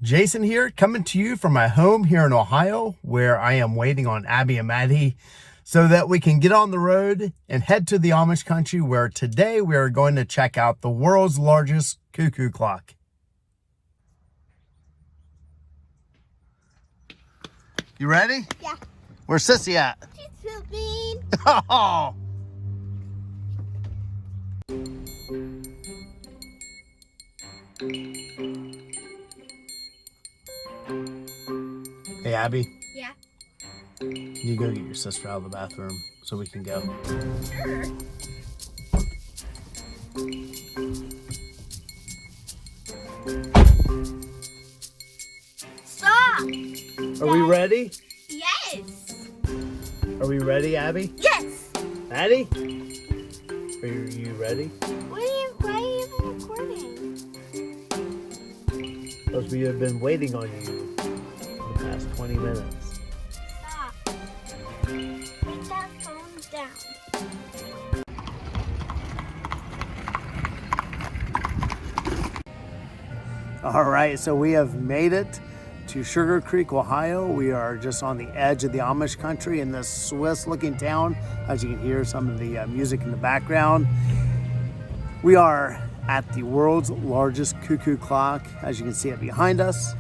Jason here, coming to you from my home here in Ohio, where I am waiting on Abby and Maddie so that we can get on the road and head to the Amish country, where today we are going to check out the world's largest cuckoo clock. You ready? Yeah. Where's Sissy at? She's pooping. Oh! Hey, Abby. Yeah. Can you go get your sister out of the bathroom so we can go? Sure. Stop. Are we ready? Yes. Are we ready, Abby? Yes. Maddie? Are you ready? Why are you even recording? Because we have been waiting on you for the past 20 minutes. Stop. Put that phone down. All right, so we have made it to Sugarcreek, Ohio. We are just on the edge of the Amish country in this Swiss-looking town. As you can hear some of the music in the background. We are at the world's largest cuckoo clock, as you can see it behind us.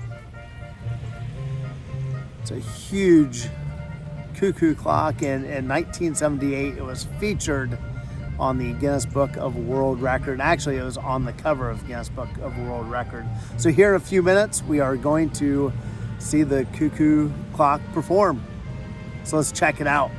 It's a huge cuckoo clock, and in 1978 it was featured on the Guinness Book of World Record. Actually, it was on the cover of Guinness Book of World Record. So here in a few minutes, we are going to see the cuckoo clock perform. So let's check it out.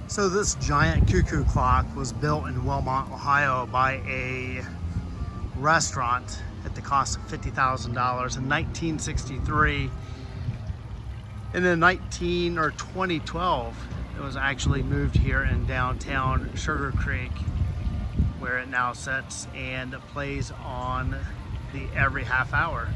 So this giant cuckoo clock was built in Wilmot, Ohio by a restaurant at the cost of $50,000 in 1963. And in 2012, it was actually moved here in downtown Sugarcreek, where it now sits and plays on the every half hour.